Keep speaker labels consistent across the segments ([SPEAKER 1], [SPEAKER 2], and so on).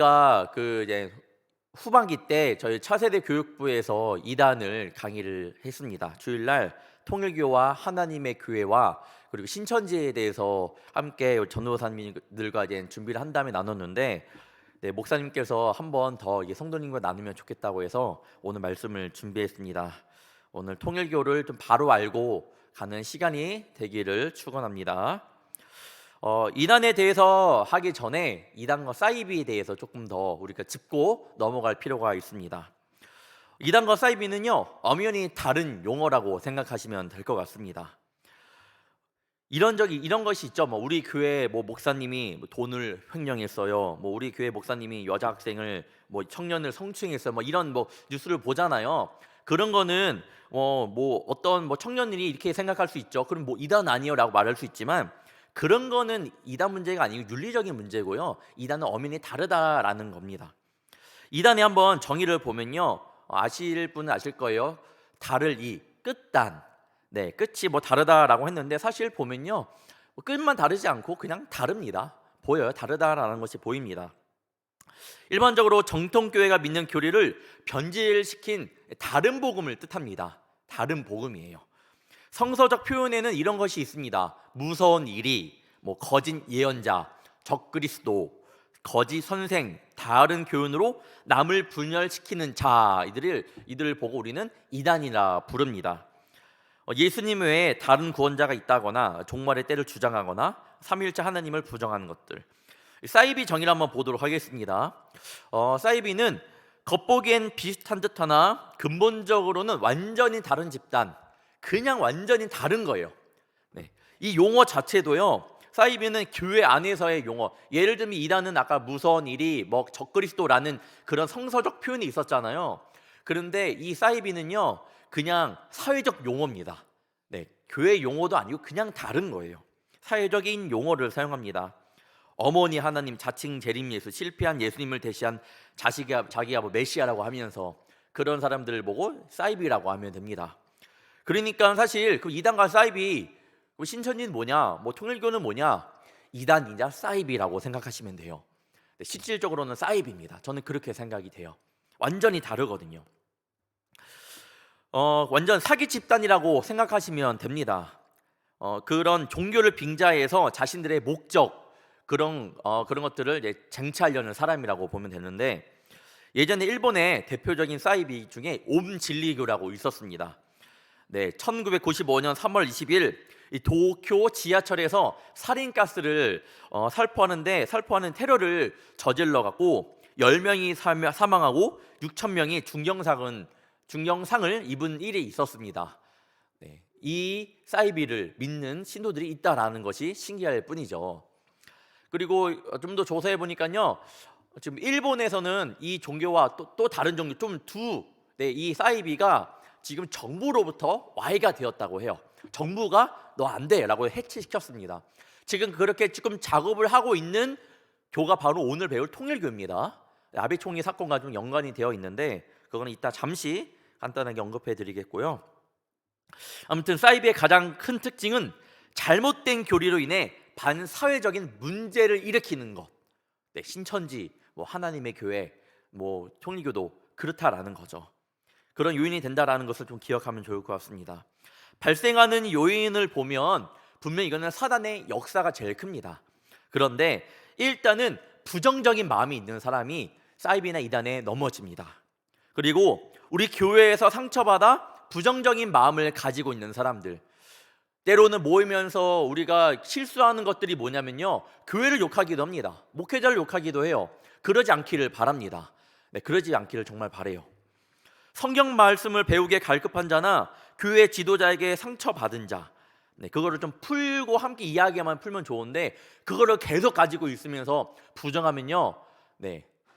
[SPEAKER 1] 제가 이제 후반기 때 저희 차세대 교육부에서 이단을 강의를 했습니다. 주일날 통일교와 하나님의 교회와 그리고 신천지에 대해서 함께 전도사님들과 이제 준비를 한 다음에 나눴는데, 목사님께서 한 번 더 성도님과 나누면 좋겠다고 해서 오늘 말씀을 준비했습니다. 오늘 통일교를 좀 바로 알고 가는 시간이 되기를 축원합니다. 이단에 대해서 하기 전에 이단과 사이비에 대해서 조금 더 우리가 짚고 넘어갈 필요가 있습니다. 이단과 사이비는요, 엄연히 다른 용어라고 생각하시면 될 것 같습니다. 이런 것이 있죠. 우리 교회 목사님이 돈을 횡령했어요. 우리 교회 목사님이 여자 학생을 청년을 성추행했어요. 이런 뉴스를 보잖아요. 그런 거는 어떤 청년들이 이렇게 생각할 수 있죠. 그럼 이단 아니요라고 말할 수 있지만, 그런 거는 이단 문제가 아니고 윤리적인 문제고요. 이단은 엄연히 다르다라는 겁니다. 이단에 한번 정의를 보면요, 아실 분은 아실 거예요. 다를 이 끝단, 끝이 다르다라고 했는데, 사실 보면요, 끝만 다르지 않고 그냥 다릅니다. 보여요. 다르다라는 것이 보입니다. 일반적으로 정통교회가 믿는 교리를 변질시킨 다른 복음을 뜻합니다. 다른 복음이에요. 성서적 표현에는 이런 것이 있습니다. 무서운 일이, 거짓 예언자, 적그리스도, 거짓 선생, 다른 교훈으로 남을 분열시키는 자, 이들을 보고 우리는 이단이라 부릅니다. 예수님 외에 다른 구원자가 있다거나 종말의 때를 주장하거나 삼위일체 하나님을 부정하는 것들. 사이비 정의를 한번 보도록 하겠습니다. 사이비는 겉보기엔 비슷한 듯하나 근본적으로는 완전히 다른 집단, 그냥 완전히 다른 거예요. 이 용어 자체도요, 사이비는 교회 안에서의 용어. 예를 들면 이단은 아까 무서운 일이, 적그리스도라는 그런 성서적 표현이 있었잖아요. 그런데 이 사이비는요, 그냥 사회적 용어입니다. 교회 용어도 아니고 그냥 다른 거예요. 사회적인 용어를 사용합니다. 어머니 하나님, 자칭 재림 예수, 실패한 예수님을 대시한 자기가 메시아라고 하면서 그런 사람들을 보고 사이비라고 하면 됩니다. 그러니까 사실 그 이단과 사이비, 신천지는 뭐냐, 통일교는 뭐냐, 이단이냐 사이비라고 생각하시면 돼요. 실질적으로는 사이비입니다. 저는 그렇게 생각이 돼요. 완전히 다르거든요. 완전 사기 집단이라고 생각하시면 됩니다. 그런 종교를 빙자해서 자신들의 목적, 그런 것들을 이제 쟁취하려는 사람이라고 보면 되는데, 예전에 일본의 대표적인 사이비 중에 옴진리교라고 있었습니다. 1995년 3월 20일 이 도쿄 지하철에서 살인가스를 살포하는 테러를 저질러 갖고 10명이 사망하고 6,000명이 중경상을 입은 일이 있었습니다. 이 사이비를 믿는 신도들이 있다라는 것이 신기할 뿐이죠. 그리고 좀 더 조사해 보니까요, 지금 일본에서는 이 종교와 또 다른 종교 이 사이비가 지금 정부로부터 와해가 되었다고 해요. 정부가 너 안 돼라고 해치시켰습니다. 지금 그렇게 지금 작업을 하고 있는 교가 바로 오늘 배울 통일교입니다. 아베 총리 사건과 좀 연관이 되어 있는데, 그거는 이따 잠시 간단하게 언급해 드리겠고요. 아무튼 사이비의 가장 큰 특징은 잘못된 교리로 인해 반사회적인 문제를 일으키는 것. 신천지, 하나님의 교회, 통일교도 그렇다라는 거죠. 그런 요인이 된다라는 것을 좀 기억하면 좋을 것 같습니다. 발생하는 요인을 보면 분명 이거는 사단의 역사가 제일 큽니다. 그런데 일단은 부정적인 마음이 있는 사람이 사이비나 이단에 넘어집니다. 그리고 우리 교회에서 상처받아 부정적인 마음을 가지고 있는 사람들, 때로는 모이면서 우리가 실수하는 것들이 뭐냐면요, 교회를 욕하기도 합니다. 목회자를 욕하기도 해요. 그러지 않기를 바랍니다. 그러지 않기를 정말 바래요. 성경 말씀을 배우기에 갈급한 자나 교회 지도자에게 상처받은 자, 그거를 좀 풀고 함께 이야기만 풀면 좋은데, 그거를 계속 가지고 있으면서 부정하면요,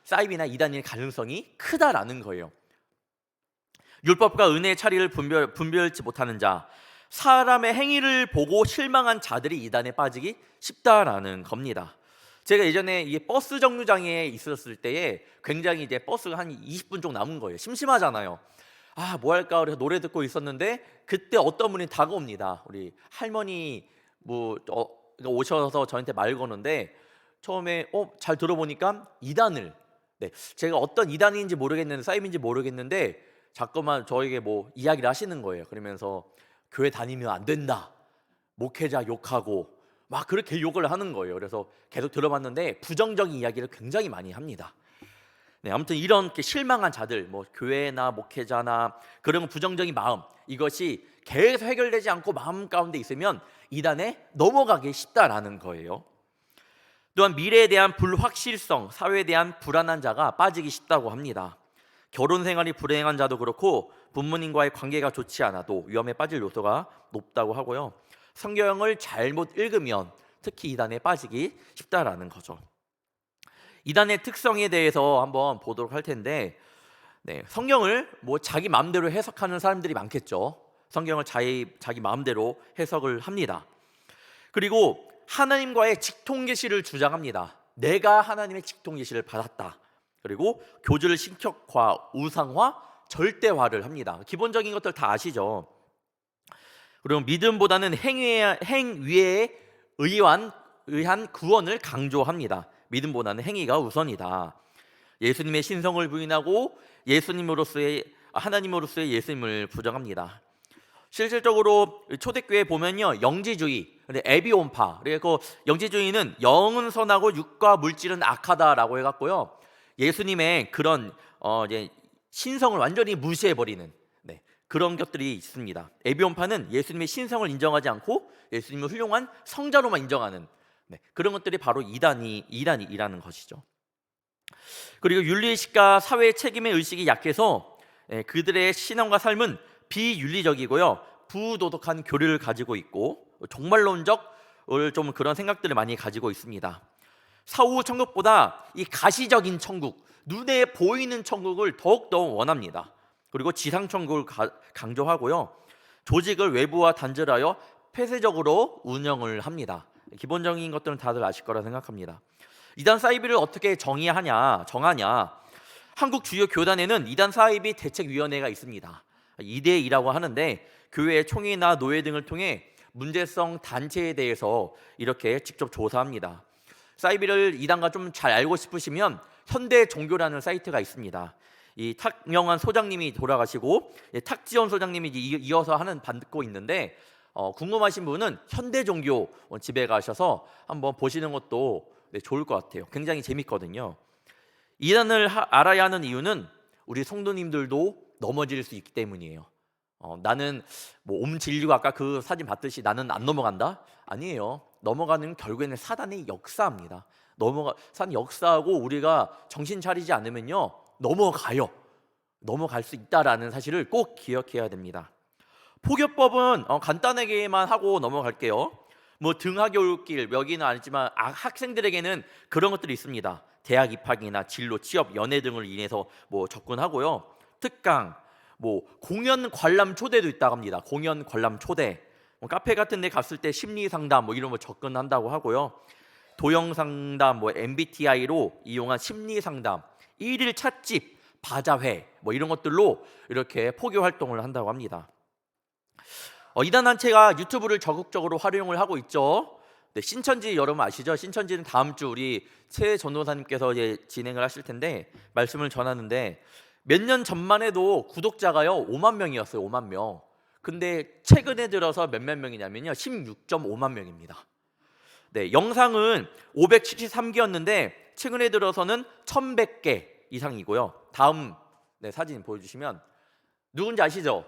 [SPEAKER 1] 사이비나 이단일 가능성이 크다라는 거예요. 율법과 은혜의 차이를 분별치 못하는 자, 사람의 행위를 보고 실망한 자들이 이단에 빠지기 쉽다라는 겁니다. 제가 예전에 이 버스 정류장에 있었을 때에 굉장히 이제 버스가 한 20분 정도 남은 거예요. 심심하잖아요. 뭐 할까 그래서 노래 듣고 있었는데, 그때 어떤 분이 다가옵니다. 우리 할머니 오셔서 저한테 말 거는데, 처음에 잘 들어보니까 이단을 네, 제가 어떤 이단인지 모르겠는데 사입인지 모르겠는데 자꾸만 저에게 뭐 이야기를 하시는 거예요. 그러면서 교회 다니면 안 된다, 목회자 욕하고 막 그렇게 욕을 하는 거예요. 그래서 계속 들어봤는데 부정적인 이야기를 굉장히 많이 합니다. 네, 아무튼 이런 실망한 자들, 뭐 교회나 목회자나 그런 부정적인 마음, 이것이 계속 해결되지 않고 마음 가운데 있으면 이단에 넘어가기 쉽다라는 거예요. 또한 미래에 대한 불확실성, 사회에 대한 불안한 자가 빠지기 쉽다고 합니다. 결혼 생활이 불행한 자도 그렇고 부모님과의 관계가 좋지 않아도 위험에 빠질 요소가 높다고 하고요. 성경을 잘못 읽으면 특히 이단에 빠지기 쉽다라는 거죠. 이단의 특성에 대해서 한번 보도록 할 텐데, 네, 성경을 뭐 자기 마음대로 해석하는 사람들이 많겠죠. 성경을 자기 마음대로 해석을 합니다. 그리고 하나님과의 직통계시를 주장합니다. 내가 하나님의 직통계시를 받았다. 그리고 교주를 신격화, 우상화, 절대화를 합니다. 기본적인 것들 다 아시죠? 그리고 믿음보다는 행위에 의한 구원을 강조합니다. 믿음보다는 행위가 우선이다. 예수님의 신성을 부인하고 하나님으로서의 예수님을 부정합니다. 실질적으로 초대교회 보면요, 영지주의, 에비온파, 그리고 영지주의는 영은 선하고 육과 물질은 악하다라고 해갖고요, 예수님의 그런 이제 신성을 완전히 무시해버리는, 네, 그런 것들이 있습니다. 에비온파는 예수님의 신성을 인정하지 않고 예수님을 훌륭한 성자로만 인정하는, 네, 그런 것들이 바로 이단이라는 것이죠. 그리고 윤리의식과 사회의 책임의 의식이 약해서 그들의 신앙과 삶은 비윤리적이고요, 부도덕한 교리를 가지고 있고 종말론적 좀 그런 생각들을 많이 가지고 있습니다. 사후 천국보다 이 가시적인 천국, 눈에 보이는 천국을 더욱더 원합니다. 그리고 지상 천국을 강조하고요, 조직을 외부와 단절하여 폐쇄적으로 운영을 합니다. 기본적인 것들은 다들 아실 거라 생각합니다. 이단 사이비를 어떻게 정하냐? 한국 주요 교단에는 이단 사이비 대책위원회가 있습니다. 2대2라고 하는데 교회 총회나 노회 등을 통해 문제성 단체에 대해서 이렇게 직접 조사합니다. 사이비를 이단과 좀 잘 알고 싶으시면 현대종교라는 사이트가 있습니다. 이 탁영환 소장님이 돌아가시고 탁지원 소장님이 이어서 받고 있는데, 궁금하신 분은 현대종교 집에 가셔서 한번 보시는 것도 좋을 것 같아요. 굉장히 재밌거든요. 이단을 알아야 하는 이유는 우리 성도님들도 넘어질 수 있기 때문이에요. 나는 뭐 옴진리고 아까 그 사진 봤듯이 나는 안 넘어간다? 아니에요. 넘어가는 결국에는 사단의 역사입니다. 사단 역사하고 우리가 정신 차리지 않으면요, 넘어갈 수 있다라는 사실을 꼭 기억해야 됩니다. 포교법은 간단하게만 하고 넘어갈게요. 뭐 등하교육길 여기는 아니지만 학생들에게는 그런 것들이 있습니다. 대학 입학이나 진로, 취업, 연애 등을 인해서 뭐 접근하고요. 특강, 뭐 공연 관람 초대도 있다고 합니다. 공연 관람 초대, 카페 같은 데 갔을 때 심리 상담 뭐 이런 거 접근한다고 하고요. 도형 상담, 뭐 MBTI로 이용한 심리 상담, 일일 찻집, 바자회 뭐 이런 것들로 이렇게 포교 활동을 한다고 합니다. 이단 단체가 유튜브를 적극적으로 활용을 하고 있죠. 네, 신천지 여러분 아시죠? 신천지는 다음 주 우리 최 전도사님께서 이제 진행을 하실 텐데 말씀을 전하는데, 몇 년 전만 해도 구독자가요 5만 명이었어요. 5만 명. 근데 최근에 들어서 몇몇 명이냐면요 16.5만 명입니다. 네, 영상은 573개였는데 최근에 들어서는 1100개 이상이고요. 다음 사진 보여주시면 누군지 아시죠?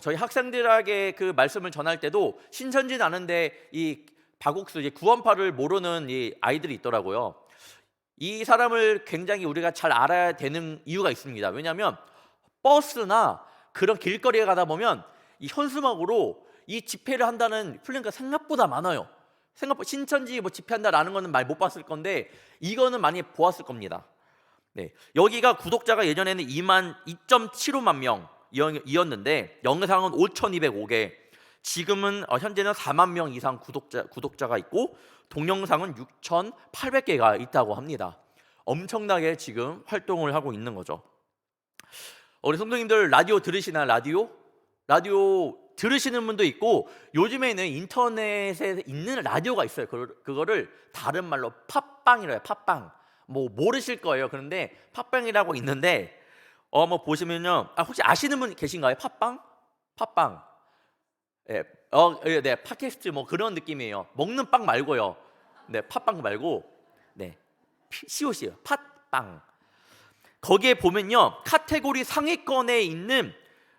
[SPEAKER 1] 저희 학생들에게 그 말씀을 전할 때도 신천지는 아는데 이 박옥수 구원파를 모르는 이 아이들이 있더라고요. 이 사람을 굉장히 우리가 잘 알아야 되는 이유가 있습니다. 왜냐하면 버스나 그런 길거리에 가다 보면 이 현수막으로 이 집회를 한다는 플랜카드가 생각보다 많아요. 생각보다 신천지 뭐 집회한다라는 거는 많이 못 봤을 건데 이거는 많이 보았을 겁니다. 네, 여기가 구독자가 예전에는 2.75만 명이었는데 영상은 5,205개, 지금은 현재는 4만 명 이상 구독자가 있고 동영상은 6,800개가 있다고 합니다. 엄청나게 지금 활동을 하고 있는 거죠. 우리 성도님들 라디오 들으시나? 라디오 들으시는 분도 있고 요즘에는 인터넷에 있는 라디오가 있어요. 그거를 다른 말로 팟빵이라고 해요. 팟빵. 뭐 모르실 거예요. 그런데 팟빵이라고 있는데 뭐 보시면요. 혹시 아시는 분 계신가요? 팟빵? 팟빵. 예. 네. 팟캐스트 뭐 그런 느낌이에요. 먹는 빵 말고요. 네, 팟빵 말고 네. COC예요. 팟빵. 거기에 보면요. 카테고리 상위권에 있는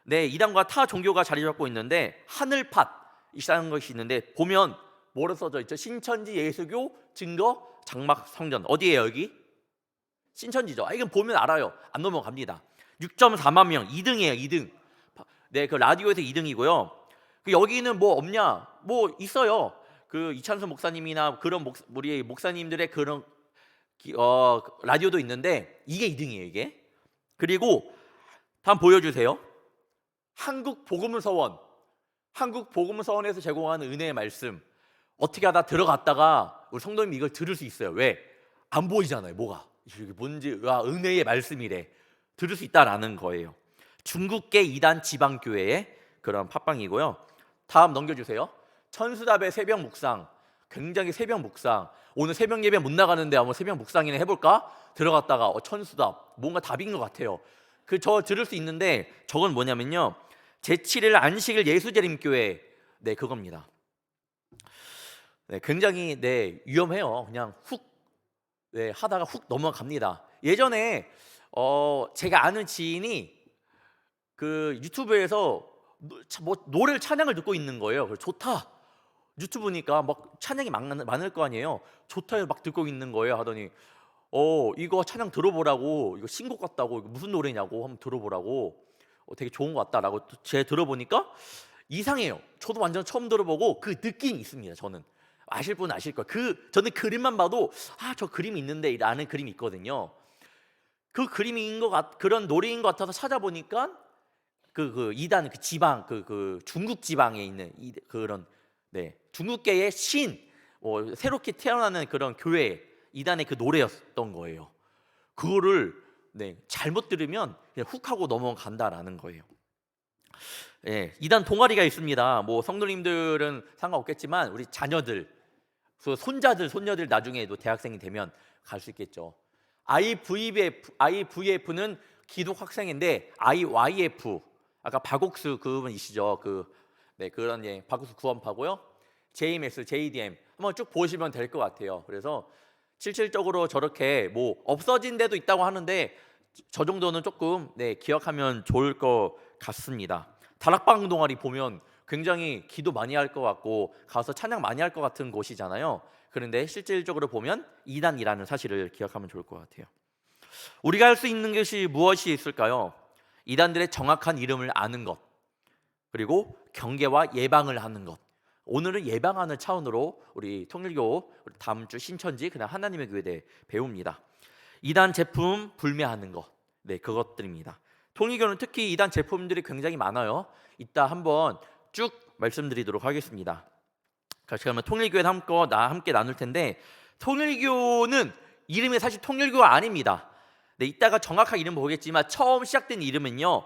[SPEAKER 1] 네, 이단과 타 종교가 자리 잡고 있는데 하늘팟이라는 것이 있는데 보면 뭐로 써져 있죠? 신천지 예수교 증거 장막 성전. 어디예요, 여기? 신천지죠. 이건 보면 알아요. 안 넘어갑니다. 6.4만 명, 2등이에요, 2등. 네, 그 라디오에서 2등이고요. 여기는 뭐 없냐? 뭐 있어요. 그 이찬수 목사님이나 그런 우리 목사님들의 그런 라디오도 있는데 이게 2등이에요, 이게. 그리고 다음 보여주세요. 한국복음서원에서 제공하는 은혜의 말씀. 어떻게 하다 들어갔다가 우리 성도님이 이걸 들을 수 있어요. 왜? 안 보이잖아요. 뭐가 이게 뭔지. 은혜의 말씀이래. 들을 수 있다라는 거예요. 중국계 이단 지방교회의 그런 팟빵이고요. 다음 넘겨주세요. 천수답의 새벽 묵상. 굉장히 새벽 묵상. 오늘 새벽 예배 못 나가는데 한번 새벽 묵상이나 해볼까? 들어갔다가 천수답 뭔가 답인 것 같아요. 저 들을 수 있는데 저건 뭐냐면요. 제7일 안식일 예수재림교회. 네, 그겁니다. 네, 굉장히 위험해요. 그냥 하다가 훅 넘어갑니다. 예전에 제가 아는 지인이 그 유튜브에서 노래를 찬양을 듣고 있는 거예요. 그래서 좋다. 유튜브니까 막 찬양이 많을 거 아니에요. 좋다 해서 막 듣고 있는 거예요. 하더니 이거 찬양 들어보라고. 이거 신곡 같다고. 이거 무슨 노래냐고 한번 들어보라고. 되게 좋은 것 같다라고 들어보니까 이상해요. 저도 완전 처음 들어보고 그 느낌이 있습니다. 저는 아실 분은 아실 거예요. 저는 그림만 봐도 저 그림이 있는데 라는 그림이 있거든요. 그 그림인 그런 노래인 것 같아서 찾아보니까 그 이단 지방 중국 지방에 있는 그런 중국계의 새롭게 태어나는 그런 교회 이단의 그 노래였던 거예요. 그거를 잘못 들으면 그냥 훅 하고 넘어간다라는 거예요. 이단 동아리가 있습니다. 뭐 성도님들은 상관없겠지만 우리 자녀들, 손녀들 나중에도 대학생이 되면 갈 수 있겠죠. IVF는 기독 학생인데 IYF 아까 박옥수 그분이시죠. 그런 박옥수 구원파고요. JMS, JDM 한번 쭉 보시면 될 것 같아요. 그래서 실질적으로 저렇게 뭐 없어진 데도 있다고 하는데 저 정도는 조금 기억하면 좋을 것 같습니다. 다락방 동아리 보면 굉장히 기도 많이 할 것 같고 가서 찬양 많이 할 것 같은 곳이잖아요. 그런데 실질적으로 보면 이단이라는 사실을 기억하면 좋을 것 같아요. 우리가 할 수 있는 것이 무엇이 있을까요? 이단들의 정확한 이름을 아는 것, 그리고 경계와 예방을 하는 것. 오늘은 예방하는 차원으로 우리 통일교 다음 주 신천지 그다음 하나님의 교회에 대해 배웁니다. 이단 제품 불매하는 것, 그것들입니다. 통일교는 특히 이단 제품들이 굉장히 많아요. 이따 한번 쭉 말씀드리도록 하겠습니다. 그러면 통일교회 함께 나눌 텐데 통일교는 이름이 사실 통일교가 아닙니다. 이따가 정확한 이름 보겠지만 처음 시작된 이름은요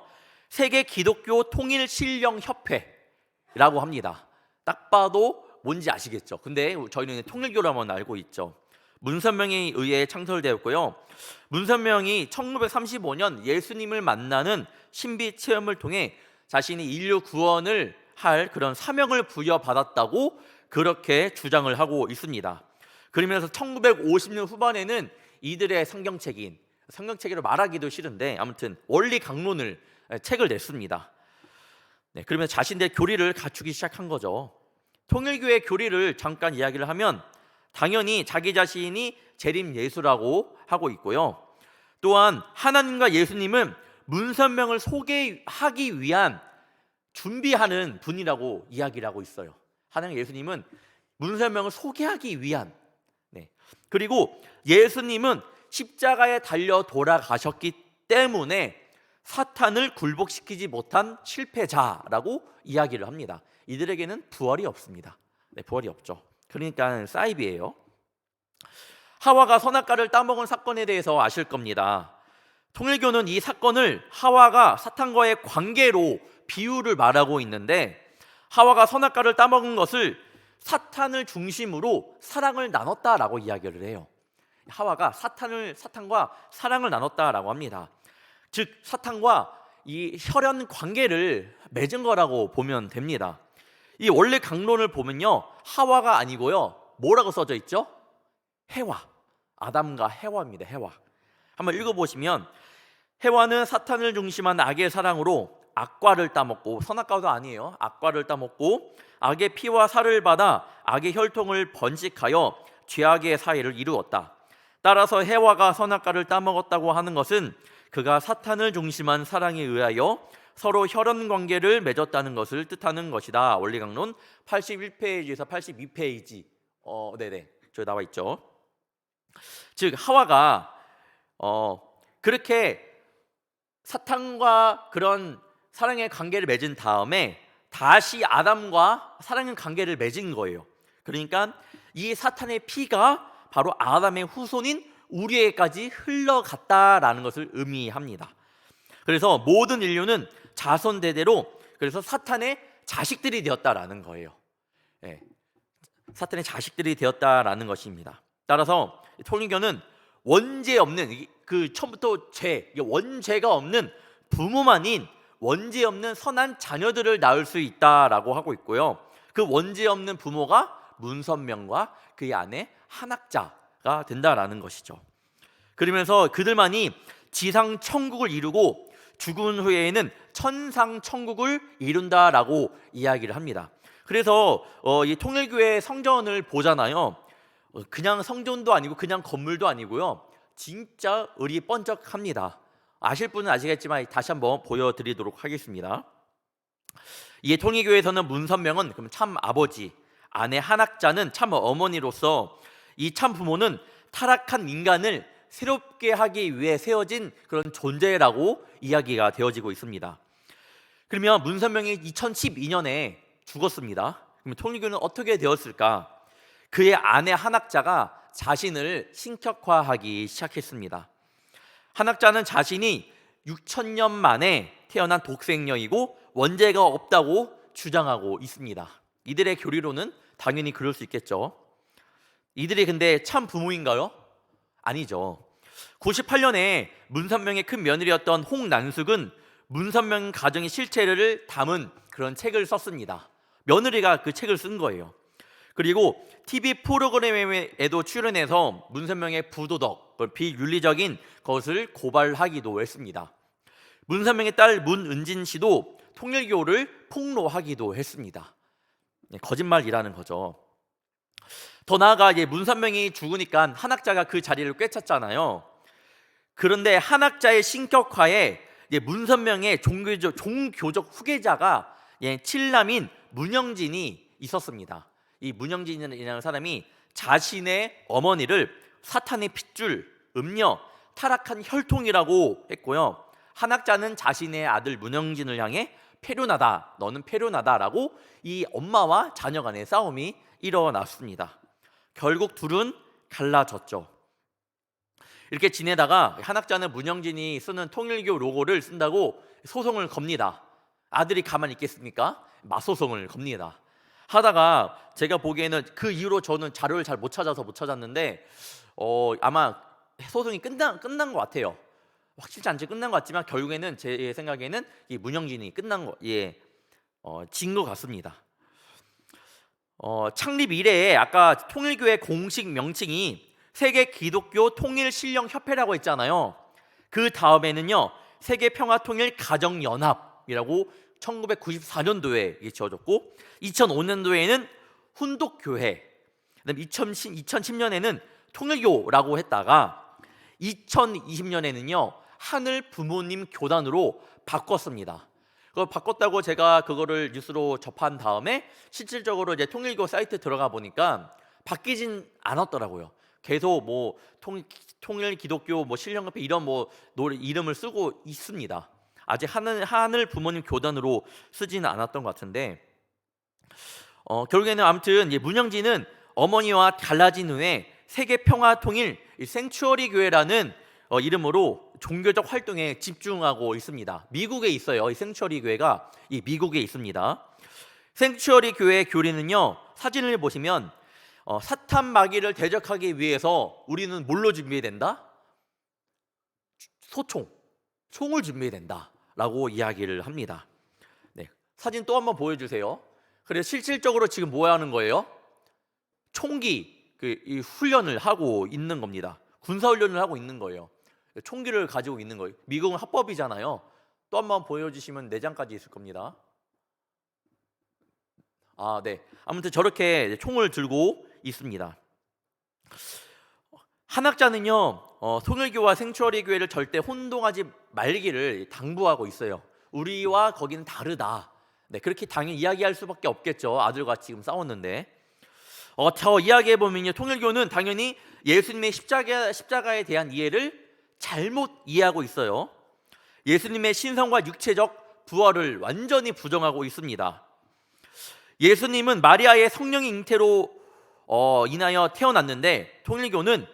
[SPEAKER 1] 세계 기독교 통일 신령 협회라고 합니다. 딱 봐도 뭔지 아시겠죠? 근데 저희는 통일교라만 알고 있죠. 문선명에 의해 창설되었고요. 문선명이 1935년 예수님을 만나는 신비 체험을 통해 자신이 인류 구원을 할 그런 사명을 부여받았다고 그렇게 주장을 하고 있습니다. 그러면서 1950년 후반에는 이들의 성경책으로 말하기도 싫은데 아무튼 원리 강론을 책을 냈습니다. 그러면서 자신들의 교리를 갖추기 시작한 거죠. 통일교의 교리를 잠깐 이야기를 하면 당연히 자기 자신이 재림 예수라고 하고 있고요. 또한 하나님과 예수님은 문선명을 소개하기 위한 준비하는 분이라고 이야기를 하고 있어요. 하나님 예수님은 문선명을 소개하기 위한 그리고 예수님은 십자가에 달려 돌아가셨기 때문에 사탄을 굴복시키지 못한 실패자라고 이야기를 합니다. 이들에게는 부활이 없습니다. 부활이 없죠. 그러니까 사이비예요. 하와가 선악과를 따먹은 사건에 대해서 아실 겁니다. 통일교는 이 사건을 하와가 사탄과의 관계로 비유를 말하고 있는데 하와가 선악과를 따먹은 것을 사탄을 중심으로 사랑을 나눴다라고 이야기를 해요. 하와가 사탄과 사랑을 나눴다라고 합니다. 즉 사탄과 이 혈연 관계를 맺은 거라고 보면 됩니다. 이 원래 강론을 보면요, 하와가 아니고요, 뭐라고 써져 있죠? 해와, 아담과 해와입니다. 해와. 한번 읽어보시면, 해와는 사탄을 중심한 악의 사랑으로 악과를 따먹고, 선악과도 아니에요, 악과를 따먹고 악의 피와 살을 받아 악의 혈통을 번식하여 죄악의 사이를 이루었다. 따라서 해와가 선악과를 따먹었다고 하는 것은 그가 사탄을 중심한 사랑에 의하여 서로 혈연 관계를 맺었다는 것을 뜻하는 것이다. 원리강론 81페이지에서 82페이지 네네, 저 나와 있죠. 즉 하와가 그렇게 사탄과 그런 사랑의 관계를 맺은 다음에 다시 아담과 사랑의 관계를 맺은 거예요. 그러니까 이 사탄의 피가 바로 아담의 후손인 우리에게까지 흘러갔다라는 것을 의미합니다. 그래서 모든 인류는 자손 대대로 그래서 사탄의 자식들이 되었다라는 거예요. 예, 사탄의 자식들이 되었다라는 것입니다. 따라서 통일교는 원죄 없는, 그 처음부터 원죄가 없는 부모만인 원죄 없는 선한 자녀들을 낳을 수 있다라고 하고 있고요. 그 원죄 없는 부모가 문선명과 그의 아내 한학자가 된다라는 것이죠. 그러면서 그들만이 지상 천국을 이루고 죽은 후에는 천상 천국을 이룬다라고 이야기를 합니다. 그래서 이 통일교회 성전을 보잖아요. 그냥 성전도 아니고 그냥 건물도 아니고요, 진짜 의리 번쩍합니다. 아실 분은 아시겠지만 다시 한번 보여드리도록 하겠습니다. 이 통일교회에서는 문선명은 그럼 참 아버지, 아내 한학자는 참 어머니로서 이 참 부모는 타락한 인간을 새롭게 하기 위해 세워진 그런 존재라고 이야기가 되어지고 있습니다. 그러면 문선명이 2012년에 죽었습니다. 그럼 통일교는 어떻게 되었을까? 그의 아내 한학자가 자신을 신격화하기 시작했습니다. 한학자는 자신이 6,000년 만에 태어난 독생녀이고 원죄가 없다고 주장하고 있습니다. 이들의 교리로는 당연히 그럴 수 있겠죠. 이들이 근데 참 부모인가요? 아니죠. 98년에 문선명의 큰 며느리였던 홍난숙은 문선명 가정의 실체를 담은 그런 책을 썼습니다. 며느리가 그 책을 쓴 거예요. 그리고 TV 프로그램에도 출연해서 문선명의 부도덕, 비윤리적인 것을 고발하기도 했습니다. 문선명의 딸 문은진 씨도 통일교를 폭로하기도 했습니다. 거짓말이라는 거죠. 더 나아가 문선명이 죽으니까 한학자가 그 자리를 꿰찼잖아요. 그런데 한학자의 신격화에 문선명의 종교적 후계자가 칠남인 문영진이 있었습니다. 이 문영진이라는 사람이 자신의 어머니를 사탄의 핏줄, 음녀, 타락한 혈통이라고 했고요. 한학자는 자신의 아들 문영진을 향해 패륜하다, 너는 패륜하다라고 이 엄마와 자녀 간의 싸움이 일어났습니다. 결국 둘은 갈라졌죠. 이렇게 지내다가 한학자는 문영진이 쓰는 통일교 로고를 쓴다고 소송을 겁니다. 아들이 가만히 있겠습니까? 맞소송을 겁니다. 하다가 제가 보기에는 그 이후로 저는 자료를 잘 못 찾았는데 아마 소송이 끝난 것 같아요. 확실치 않지 끝난 것 같지만 결국에는 제 생각에는 이 문영진이 진 것 같습니다. 창립 이래에 아까 통일교회 공식 명칭이 세계 기독교 통일 신령 협회라고 했잖아요. 그 다음에는요, 세계 평화 통일 가정 연합이라고 1994년도에 지어졌고 2005년도에는 훈독교회, 그다음에 2010년에는 통일교라고 했다가 2020년에는요 하늘 부모님 교단으로 바꿨습니다. 그걸 바꿨다고 제가 그거를 뉴스로 접한 다음에 실질적으로 이제 통일교 사이트 들어가 보니까 바뀌진 않았더라고요. 계속 통일 기독교 신령협회 이런 노래 이름을 쓰고 있습니다. 아직 하늘 부모님 교단으로 쓰지는 않았던 것 같은데 결국에는 아무튼 문영진은 어머니와 갈라진 후에 세계 평화 통일 생추어리 교회라는 이름으로 종교적 활동에 집중하고 있습니다. 미국에 있어요. 이 생추어리 교회가 미국에 있습니다. 생추어리 교회 교리는요, 사진을 보시면 사탄 마귀를 대적하기 위해서 우리는 뭘로 준비해야 된다? 총을 준비해야 된다라고 이야기를 합니다. 네, 사진 또 한번 보여주세요. 그래서 실질적으로 지금 뭐 하는 거예요? 총기 이 훈련을 하고 있는 겁니다. 군사 훈련을 하고 있는 거예요. 총기를 가지고 있는 거예요. 미국은 합법이잖아요. 또 한번 보여주시면 내장까지 있을 겁니다. 네. 아무튼 저렇게 총을 들고 있습니다. 한학자는요, 통일교와 생추어리 교회를 절대 혼동하지 말기를 당부하고 있어요. 우리와 거기는 다르다. 네, 그렇게 당연히 이야기할 수밖에 없겠죠. 아들과 지금 싸웠는데. 더 이야기해 보면요, 통일교는 당연히 예수님의 십자가에 대한 이해를 잘못 이해하고 있어요. 예수님의 신성과 육체적 부활을 완전히 부정하고 있습니다. 예수님은 마리아의 성령의 잉태로 인하여 태어났는데, 통일교는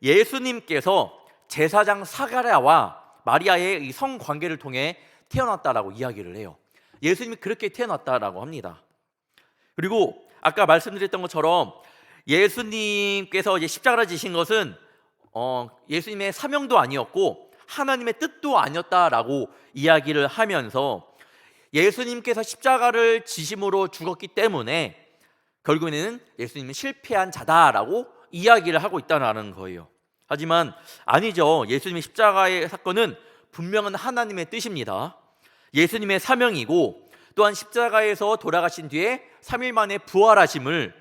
[SPEAKER 1] 예수님께서 제사장 사가랴와 마리아의 이 성관계를 통해 태어났다라고 이야기를 해요. 예수님이 그렇게 태어났다라고 합니다. 그리고 아까 말씀드렸던 것처럼 예수님께서 이제 십자가를 지신 것은 예수님의 사명도 아니었고 하나님의 뜻도 아니었다라고 이야기를 하면서 예수님께서 십자가를 지심으로 죽었기 때문에 결국에는 예수님은 실패한 자다라고 이야기를 하고 있다는 거예요. 하지만 아니죠. 예수님의 십자가의 사건은 분명한 하나님의 뜻입니다. 예수님의 사명이고, 또한 십자가에서 돌아가신 뒤에 3일 만에 부활하심을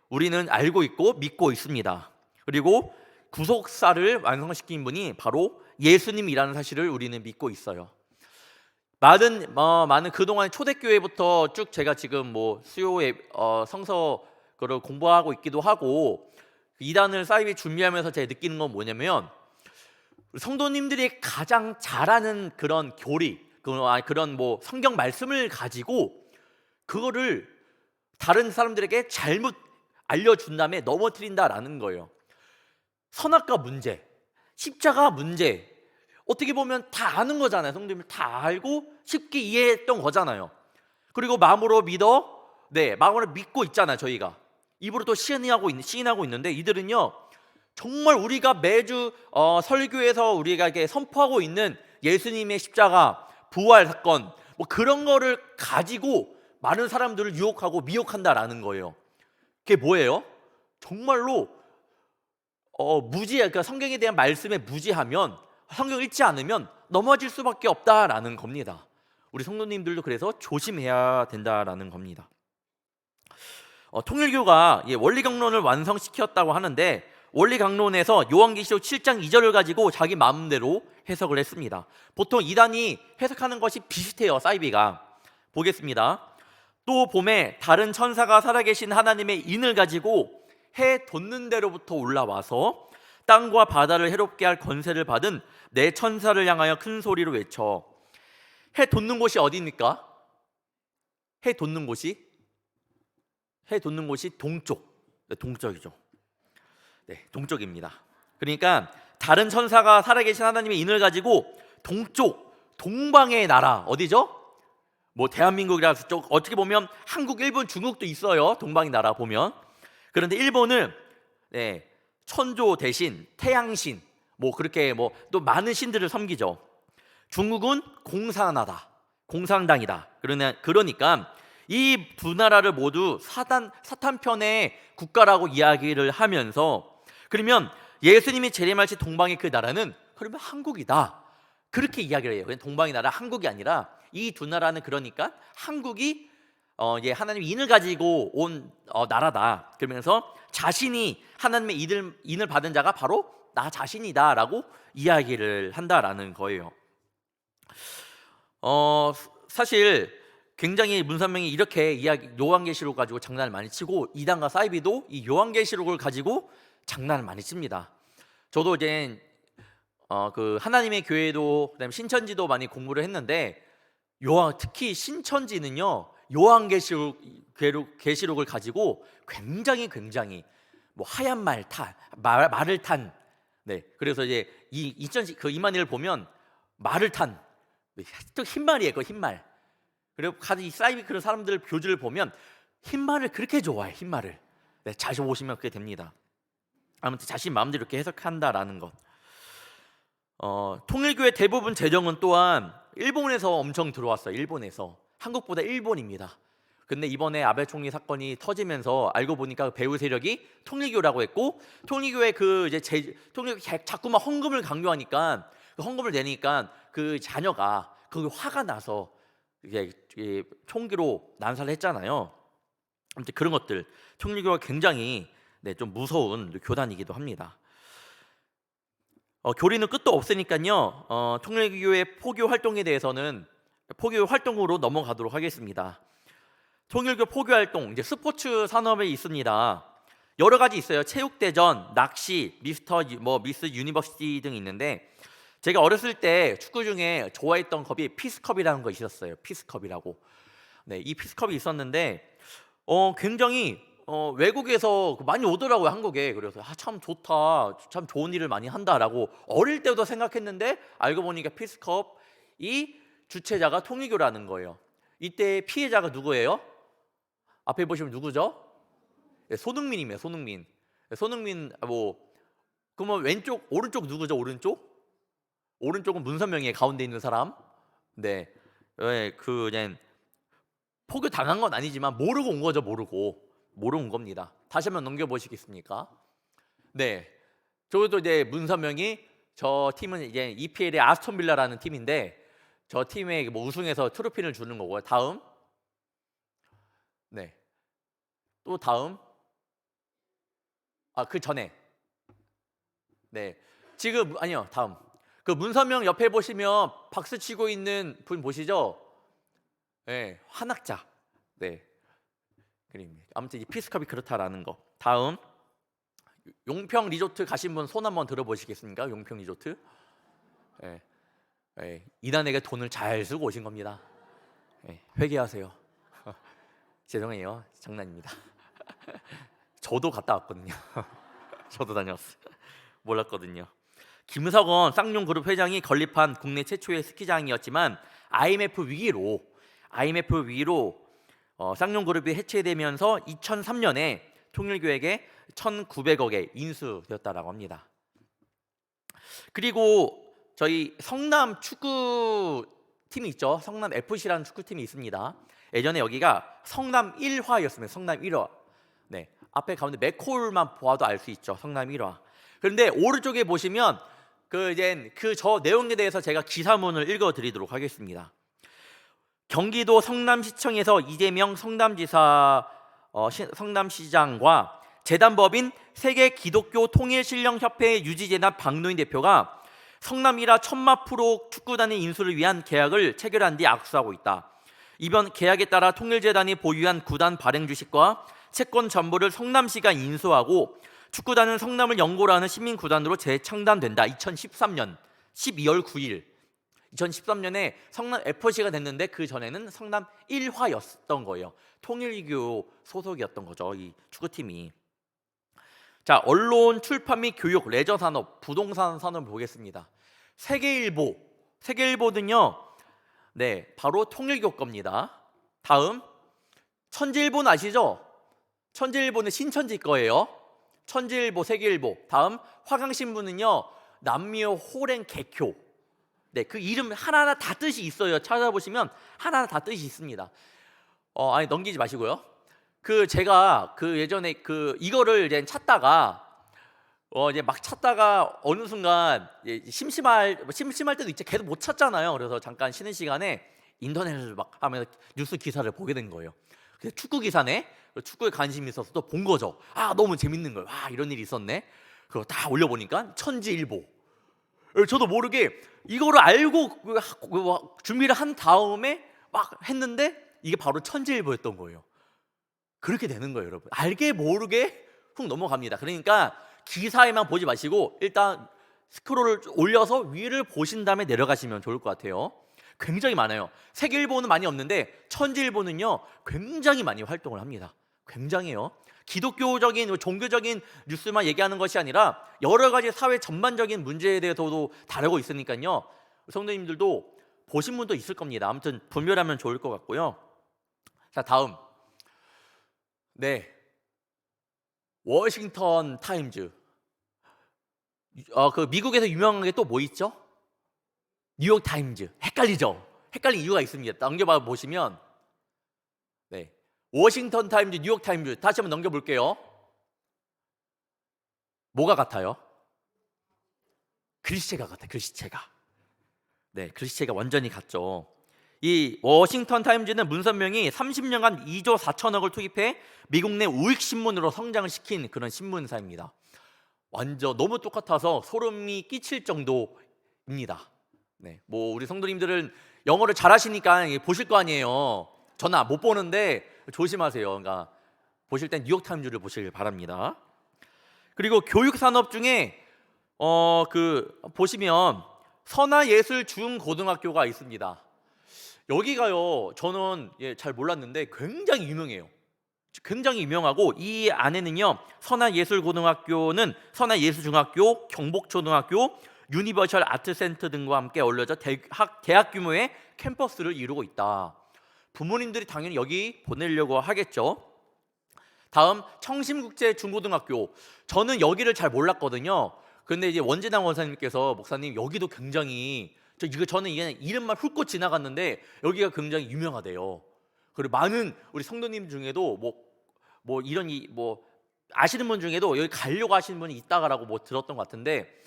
[SPEAKER 1] 우리는 알고 있고 믿고 있습니다. 그리고 구속사를 완성시킨 분이 바로 예수님이라는 사실을 우리는 믿고 있어요. 많은 그동안 초대교회부터 쭉 제가 지금 수요에 성서를 공부하고 있기도 하고 이단을 사이비 준비하면서 제가 느끼는 건 뭐냐면, 성도님들이 가장 잘하는 그런 교리, 그런 성경 말씀을 가지고 그거를 다른 사람들에게 잘못 알려준 다음에 넘어뜨린다라는 거예요. 선악과 문제, 십자가 문제, 어떻게 보면 다 아는 거잖아요. 성도님들 다 알고 쉽게 이해했던 거잖아요. 그리고 마음으로 믿고 있잖아요. 저희가 입으로 또 시인하고 있는데, 이들은요 정말 우리가 매주 설교에서 우리가 이렇게 선포하고 있는 예수님의 십자가 부활 사건 그런 거를 가지고 많은 사람들을 유혹하고 미혹한다라는 거예요. 그게 뭐예요? 정말로 그러니까 성경에 대한 말씀에 무지하면, 성경 읽지 않으면 넘어질 수밖에 없다라는 겁니다. 우리 성도님들도 그래서 조심해야 된다라는 겁니다. 통일교가 원리강론을 완성시켰다고 하는데, 원리강론에서 요한계시록 7장 2절을 가지고 자기 마음대로 해석을 했습니다. 보통 이단이 해석하는 것이 비슷해요. 사이비가. 보겠습니다. 또 봄에 다른 천사가 살아계신 하나님의 인을 가지고 해 돋는 데로부터 올라와서 땅과 바다를 해롭게 할 권세를 받은 내 천사를 향하여 큰 소리로 외쳐. 해 돋는 곳이 어디입니까? 해 돋는 곳이 동쪽이죠. 동쪽입니다. 그러니까 다른 천사가 살아계신 하나님의 인을 가지고 동방의 나라, 어디죠? 대한민국이라서 어떻게 보면 한국, 일본, 중국도 있어요. 동방의 나라 보면. 그런데 일본은 천조 대신 태양신, 그렇게 또 많은 신들을 섬기죠. 중국은 공산당이다. 그러니까 이 두 나라를 모두 사탄 편의 국가라고 이야기를 하면서, 그러면 예수님이 재림할 시 동방의 그 나라는 그러면 한국이다, 그렇게 이야기를 해요. 그냥 동방의 나라 한국이 아니라 이 두 나라는, 그러니까 한국이 하나님의 인을 가지고 온 나라다. 그러면서 자신이 하나님의 인을 받은 자가 바로 나 자신이다라고 이야기를 한다라는 거예요. 사실 굉장히 문선명이 이렇게 요한계시록 가지고 장난을 많이 치고, 이단과 사이비도 이 요한계시록을 가지고 장난을 많이 칩니다. 저도 이제 그 하나님의 교회도, 그다음에 신천지도 많이 공부를 했는데, 특히 신천지는요 요한계시록을 가지고 굉장히 하얀 말을 탄 그래서 이제 그 이만희를 보면 말을 탄 또 흰말이에요. 그 흰말. 그리고 이 사이비 그런 사람들 교주를 보면 흰말을 그렇게 좋아해. 흰말을. 네, 잘 보시면 그게 됩니다. 아무튼 자신 마음대로 이렇게 해석한다라는 것. 통일교회 대부분 재정은 또한 일본에서 엄청 들어왔어요. 일본에서. 한국보다 일본입니다. 근데 이번에 아베 총리 사건이 터지면서 알고 보니까 배후 세력이 통일교라고 했고, 통일교회 통일교 자꾸만 헌금을 강요하니까, 그 헌금을 내니까 그 자녀가 그 화가 나서 이게 총기로 난사를 했잖아요. 아무튼 그런 것들, 통일교가 굉장히 좀 무서운 교단이기도 합니다. 교리는 끝도 없으니까요. 통일교의 포교 활동에 대해서는 포교 활동으로 넘어가도록 하겠습니다. 통일교 포교 활동, 이제 스포츠 산업에 있습니다. 여러 가지 있어요. 체육대전, 낚시, 미스 유니버시티 등 있는데, 제가 어렸을 때 축구 중에 좋아했던 컵이 피스컵이라는 거 있었어요. 피스컵이라고. 네, 이 피스컵이 있었는데 굉장히 외국에서 많이 오더라고요, 한국에. 그래서 참 좋다, 참 좋은 일을 많이 한다라고 어릴 때도 생각했는데, 알고 보니까 피스컵이 주최자가 통일교라는 거예요. 이때 피해자가 누구예요? 앞에 보시면 누구죠? 네, 손흥민이에요. 손흥민. 네, 손흥민 그러면 왼쪽, 오른쪽 누구죠? 오른쪽은 문선명이에요. 가운데 있는 사람. 네, 그냥 포교 당한 건 아니지만 모르고 온 거죠. 모르고 온 겁니다. 다시 한번 넘겨보시겠습니까? 네, 저도 이제 문선명이, 저 팀은 이제 EPL의 아스톤빌라라는 팀인데, 저 팀에 우승해서 트로피를 주는 거고요. 다음. 네, 또 다음. 그 전에. 네, 지금 아니요, 다음. 그 문선명 옆에 보시면 박수 치고 있는 분 보시죠? 네, 한학자. 네, 그림입니다. 아무튼 이 피스컵이 그렇다라는 거. 다음. 용평 리조트 가신 분 손 한번 들어보시겠습니까? 용평 리조트. 네. 네, 이단에게 돈을 잘 쓰고 오신 겁니다. 네, 회개하세요. 죄송해요, 장난입니다. 저도 갔다 왔거든요. 저도 다녀왔어요. 몰랐거든요. 김석원 쌍용그룹 회장이 건립한 국내 최초의 스키장이었지만 IMF 위기로 쌍용그룹이 해체되면서 2003년에 통일교에게 1,900억에 인수되었다라고 합니다. 그리고 저희 성남 축구 팀이 있죠. 성남 FC라는 축구팀이 있습니다. 예전에 여기가 성남 1화였습니다. 성남 1화. 네, 앞에 가운데 맥콜만 보아도 알 수 있죠. 성남 1화. 그런데 오른쪽에 보시면 저 내용에 대해서 제가 기사문을 읽어드리도록 하겠습니다. 경기도 성남시청에서 이재명 성남시장과 재단법인 세계기독교통일신령협회 유지재단 박노인 대표가 성남 1화 천마 프로 축구단의 인수를 위한 계약을 체결한 뒤 악수하고 있다. 이번 계약에 따라 통일재단이 보유한 구단 발행 주식과 채권 전부를 성남시가 인수하고 축구단은 성남을 연고로 하는 시민구단으로 재창단된다. 2013년 12월 9일 2013년에 성남 FC가 됐는데, 그 전에는 성남 1화였던 거예요. 통일교 소속이었던 거죠, 이 축구팀이. 자, 언론, 출판 및 교육, 레저 산업, 부동산 산업을 보겠습니다. 세계일보는요, 네, 바로 통일교 겁니다. 다음. 천지일보는 아시죠? 천지일보는 신천지 거예요. 천지일보, 세계일보. 다음. 화강신문은요, 남미호 호랭 개교. 네, 그 이름 하나하나 다 뜻이 있어요. 찾아보시면 하나하나 다 뜻이 있습니다. 넘기지 마시고요. 제가 예전에 이거를 이제 찾다가 이제 막 찾다가 어느 순간 심심할 때도 있죠. 계속 못 찾잖아요. 그래서 잠깐 쉬는 시간에 인터넷을 막 하면서 뉴스 기사를 보게 된 거예요. 그래서 축구 기사네. 축구에 관심이 있어서 또 본 거죠. 너무 재밌는 거예요. 이런 일이 있었네. 그거 다 올려보니까 천지일보. 저도 모르게 이거를 알고 준비를 한 다음에 막 했는데, 이게 바로 천지일보였던 거예요. 그렇게 되는 거예요, 여러분. 알게 모르게 훅 넘어갑니다. 그러니까 기사에만 보지 마시고 일단 스크롤을 올려서 위를 보신 다음에 내려가시면 좋을 것 같아요. 굉장히 많아요. 세계일보는 많이 없는데 천지일보는요, 굉장히 많이 활동을 합니다. 굉장해요. 기독교적인 종교적인 뉴스만 얘기하는 것이 아니라 여러 가지 사회 전반적인 문제에 대해서도 다루고 있으니까요. 성도님들도 보신 분도 있을 겁니다. 아무튼 분별하면 좋을 것 같고요. 자, 다음. 네, 워싱턴 타임즈. 그 미국에서 유명한 게 또 뭐 있죠? 뉴욕 타임즈. 헷갈리죠? 헷갈린 이유가 있습니다. 넘겨봐 보시면, 네, 워싱턴 타임즈, 뉴욕 타임즈. 다시 한번 넘겨볼게요. 뭐가 같아요? 글씨체가 같아요. 글씨체가. 네, 글씨체가 완전히 같죠. 이 워싱턴 타임즈는 문선명이 30년간 2조 4천억을 투입해 미국 내 우익 신문으로 성장을 시킨 그런 신문사입니다. 완전 너무 똑같아서 소름이 끼칠 정도입니다. 네, 뭐 우리 성도님들은 영어를 잘하시니까 보실 거 아니에요. 저는 못 보는데 조심하세요. 그러니까 보실 땐 뉴욕 타임즈를 보시길 바랍니다. 그리고 교육 산업 중에 보시면 선화예술중고등학교가 있습니다. 여기가요, 저는 잘 몰랐는데 굉장히 유명해요. 굉장히 유명하고, 이 안에는요, 선화예술고등학교는 선화예술중학교, 경복초등학교, 유니버셜 아트센터 등과 함께 어울려져 대학 규모의 캠퍼스를 이루고 있다. 부모님들이 당연히 여기 보내려고 하겠죠. 다음 청심국제중고등학교. 저는 여기를 잘 몰랐거든요. 근데 이제 원진당 원사님께서, 목사님 여기도 굉장히, 저는 이름만 훑고 지나갔는데 여기가 굉장히 유명하대요. 그리고 많은 우리 성도님 중에도 뭐 아시는 분 중에도 여기 가려고 하시는 분이 있다라고 들었던 것 같은데,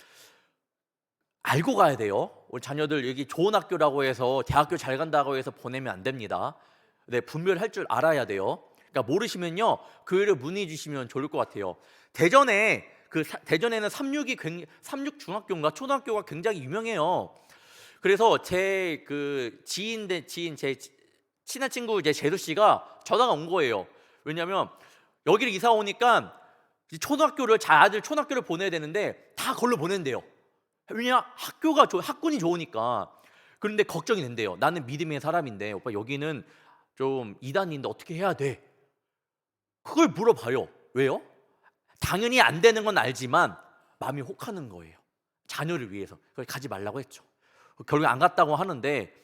[SPEAKER 1] 알고 가야 돼요. 우리 자녀들 여기 좋은 학교라고 해서, 대학교 잘 간다고 해서 보내면 안 됩니다. 네, 분별할 줄 알아야 돼요. 그러니까 모르시면요, 교회를 문의 주시면 좋을 것 같아요. 대전에는 삼육 중학교인가 초등학교가 굉장히 유명해요. 그래서 제 친한 친구 제수 씨가 전화가 온 거예요. 왜냐하면 여기를 이사 오니까 아들 초등학교를 보내야 되는데 다 걸로 보낸대요. 왜냐, 학군이 좋으니까. 그런데 걱정이 된대요. 나는 믿음의 사람인데, 오빠 여기는 좀 이단인데 어떻게 해야 돼? 그걸 물어봐요. 왜요? 당연히 안 되는 건 알지만 마음이 혹하는 거예요. 자녀를 위해서. 그걸 가지 말라고 했죠. 결국 안 갔다고 하는데,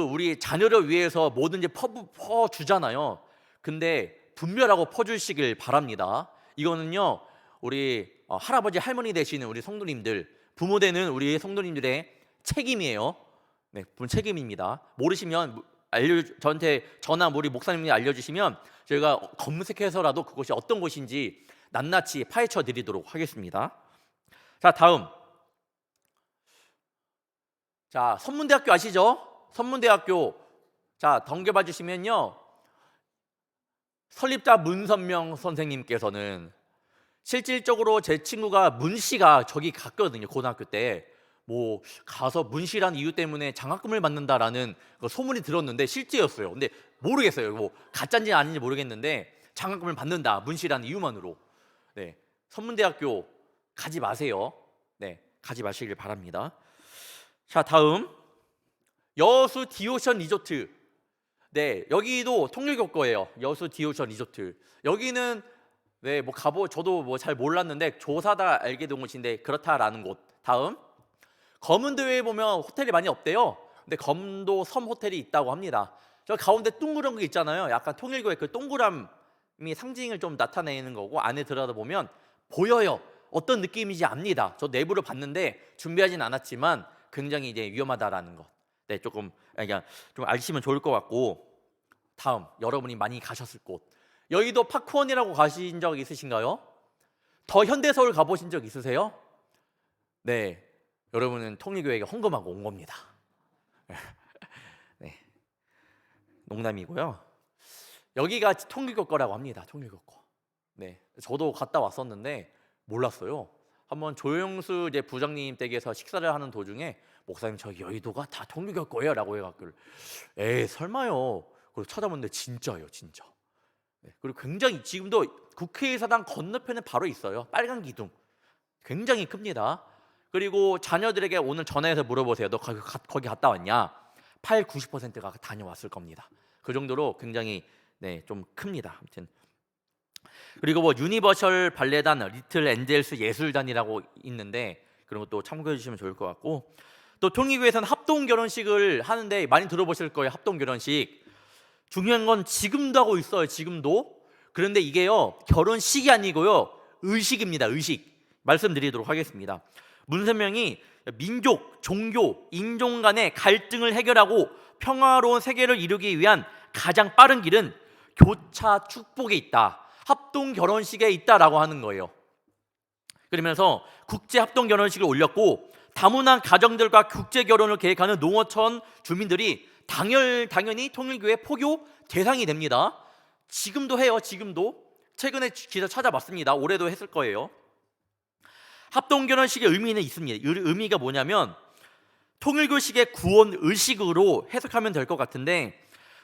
[SPEAKER 1] 우리 자녀를 위해서 뭐든지 퍼주잖아요. 근데 분별하고 퍼주시길 바랍니다. 이거는요, 우리 할아버지 할머니 되시는 우리 성도님들, 부모 되는 우리 성도님들의 책임이에요. 네, 책임입니다. 모르시면 저한테 전화 우리 목사님이 알려주시면 저희가 검색해서라도 그곳이 어떤 곳인지 낱낱이 파헤쳐 드리도록 하겠습니다. 자, 다음. 자, 선문대학교 아시죠? 선문대학교. 자, 넘겨봐 주시면요, 설립자 문선명 선생님께서는 실질적으로 제 친구가 문씨가 저기 갔거든요. 고등학교 때 뭐 가서 문씨라는 이유 때문에 장학금을 받는다라는 소문이 들었는데 실제였어요. 근데 모르겠어요. 뭐 가짜인지 아닌지 모르겠는데 장학금을 받는다, 문씨라는 이유만으로. 네, 선문대학교 가지 마세요. 네, 가지 마시길 바랍니다. 자, 다음 여수 디오션 리조트. 네, 여기도 통일교 거예요. 여수 디오션 리조트. 여기는 저도 뭐 잘 몰랐는데 조사다 알게 된 곳인데 그렇다라는 곳. 다음 검은도에 보면 호텔이 많이 없대요. 근데 검도 섬 호텔이 있다고 합니다. 저 가운데 둥그런 게 있잖아요. 약간 통일교의 그 동그람이 상징을 좀 나타내는 거고, 안에 들어다 보면 보여요. 어떤 느낌인지 압니다. 저 내부를 봤는데 준비하진 않았지만 굉장히 이제 위험하다라는 것. 네, 좀 아시면 좋을 것 같고. 다음, 여러분이 많이 가셨을 곳. 여의도 파크원이라고 가신 적 있으신가요? 더 현대서울 가보신 적 있으세요? 네, 여러분은 통일교회가 헌금하고 온 겁니다. 네, 농담이고요. 여기가 통일교 거라고 합니다. 통일교 거. 네, 저도 갔다 왔었는데 몰랐어요. 한번 조영수 이제 부장님 댁에서 식사를 하는 도중에, 목사님 저 여의도가 다 통일교 거예요 라고 해갖고, 에이 설마요. 그리고 찾아봤는데 진짜예요, 진짜. 네, 그리고 굉장히 지금도 국회의사당 건너편에 바로 있어요. 빨간 기둥. 굉장히 큽니다. 그리고 자녀들에게 오늘 전화해서 물어보세요. 너 거기 갔다 왔냐? 90%가 다녀왔을 겁니다. 그 정도로 굉장히 좀 큽니다. 아무튼. 그리고 뭐 유니버셜 발레단, 리틀 엔젤스 예술단이라고 있는데 그런 것도 참고해 주시면 좋을 것 같고, 또 통일교에서는 합동 결혼식을 하는데 많이 들어보실 거예요. 합동 결혼식. 중요한 건 지금도 하고 있어요. 지금도. 그런데 이게요, 결혼식이 아니고요, 의식입니다. 의식. 말씀드리도록 하겠습니다. 문선명이 민족, 종교, 인종 간의 갈등을 해결하고 평화로운 세계를 이루기 위한 가장 빠른 길은 교차 축복에 있다, 합동 결혼식에 있다라고 하는 거예요. 그러면서 국제 합동 결혼식을 올렸고, 다문화 가정들과 국제 결혼을 계획하는 농어촌 주민들이 당연히 통일교회 포교 대상이 됩니다. 지금도 해요. 지금도. 최근에 기사 찾아봤습니다. 올해도 했을 거예요. 합동 결혼식의 의미는 있습니다. 의미가 뭐냐면 통일교식의 구원 의식으로 해석하면 될 것 같은데,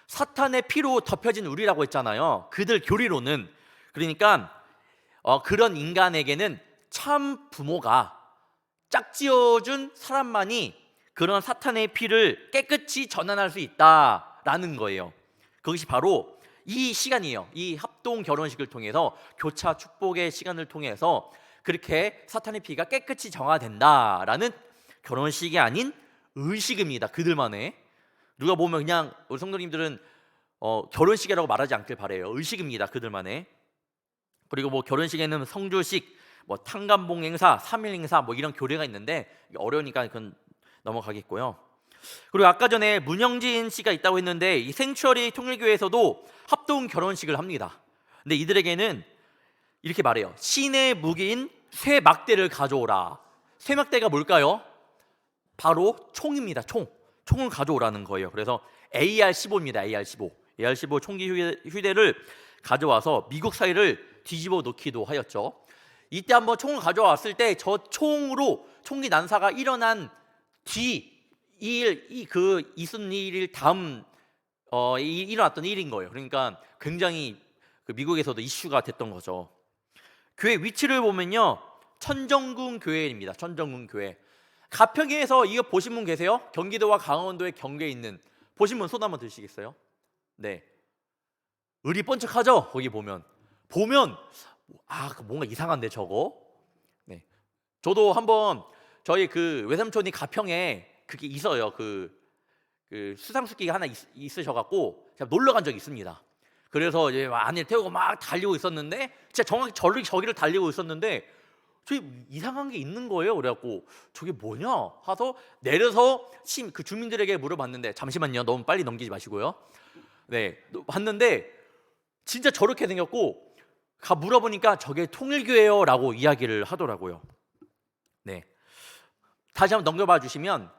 [SPEAKER 1] 사탄의 피로 덮여진 우리라고 했잖아요. 그들 교리로는. 그러니까 그런 인간에게는 참 부모가 짝지어준 사람만이 그런 사탄의 피를 깨끗이 전환할 수 있다라는 거예요. 그것이 바로 이 시간이에요. 이 합동 결혼식을 통해서, 교차 축복의 시간을 통해서 그렇게 사탄의 피가 깨끗이 정화된다라는 결혼식이 아닌 의식입니다. 그들만의. 누가 보면 그냥 우리 성도님들은 결혼식이라고 말하지 않길 바래요. 의식입니다. 그들만의. 그리고 뭐 결혼식에는 성주식, 뭐 탕감봉 행사, 3일 행사, 뭐 이런 교례가 있는데 어려우니까 그건 넘어가겠고요. 그리고 아까 전에 문영진 씨가 있다고 했는데, 이 생추어리 통일교회에서도 합동 결혼식을 합니다. 근데 이들에게는 이렇게 말해요. 신의 무기인 쇠 막대를 가져오라. 쇠 막대가 뭘까요? 바로 총입니다. 총을 가져오라는 거예요. 그래서 AR-15입니다. AR-15 총기 휴대를 가져와서 미국 사회를 뒤집어 놓기도 하였죠. 이때 한번 총을 가져왔을 때 저 총으로 총기 난사가 일어난 뒤 있은 일일 다음 일어났던 일인 거예요. 그러니까 굉장히 미국에서도 이슈가 됐던 거죠. 교회 위치를 보면요, 천정궁 교회입니다. 천정궁 교회. 가평에서 이거 보신 분 계세요? 경기도와 강원도의 경계에 있는, 보신 분 손 한번 드시겠어요? 네. 의리 번쩍하죠? 거기 보면 뭔가 이상한데 저거. 네. 저도 한번 저희 그 외삼촌이 가평에 그게 있어요. 그 수상스키가 하나 있으셔갖고 제가 놀러 간 적이 있습니다. 그래서 이제 아내를 태우고 막 달리고 있었는데, 진짜 정확히 저기를 달리고 있었는데 저기 이상한 게 있는 거예요. 그래갖고 저게 뭐냐 하서 내려서 그 주민들에게 물어봤는데, 잠시만요, 너무 빨리 넘기지 마시고요. 네, 봤는데 진짜 저렇게 생겼고, 물어보니까 저게 통일교회요라고 이야기를 하더라고요. 네, 다시 한번 넘겨봐 주시면,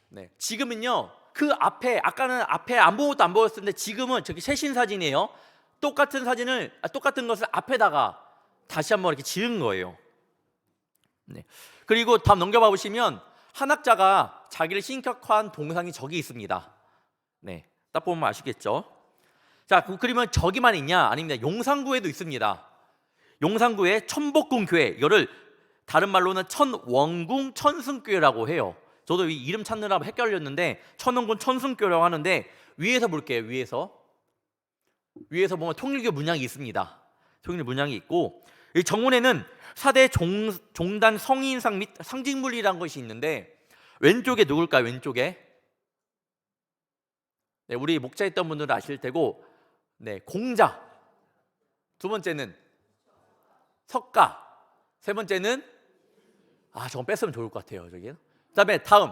[SPEAKER 1] 네, 지금은요 그 아까는 앞에 아무것도 안 보였었는데 지금은 저기 최신 사진이에요. 똑같은 것을 앞에다가 다시 한번 이렇게 지은 거예요. 네. 그리고 다음 넘겨봐 보시면 한학자가 자기를 신격화한 동상이 저기 있습니다. 네, 딱 보면 아시겠죠? 자, 그러면 저기만 있냐? 아닙니다. 용산구에도 있습니다. 용산구에 천복궁 교회, 이거를 다른 말로는 천원궁 천승교회라고 해요. 저도 이 이름 찾느라 헷갈렸는데 천원궁 천승교회라고 하는데, 위에서 볼게요. 위에서 보면 통일교 문양이 있습니다. 통일 문양이 있고, 이 정문에는 4대 종단 성인상 및 상징물이라는 것이 있는데, 왼쪽에 누굴까요? 왼쪽에? 네, 우리 목자했던 분들은 아실 테고, 네, 공자. 두 번째는 석가. 세 번째는 저건 뺐으면 좋을 것 같아요. 저기. 그다음에 다음.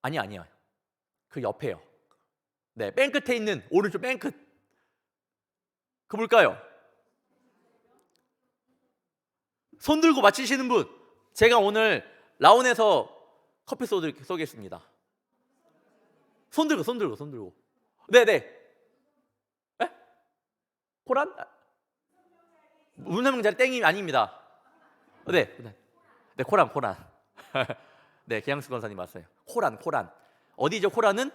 [SPEAKER 1] 아니야. 그 옆에요. 네, 맨 끝에 있는 오른쪽 맨 끝. 그 뭘까요? 손 들고 맞히시는 분. 제가 오늘 라온에서 커피 쏘겠습니다. 손 들고. 네네. 코란? 문화명자리 땡이 아닙니다. 네, 코란. 네, 기양수 권사님 맞아요. 코란. 어디죠? 코란은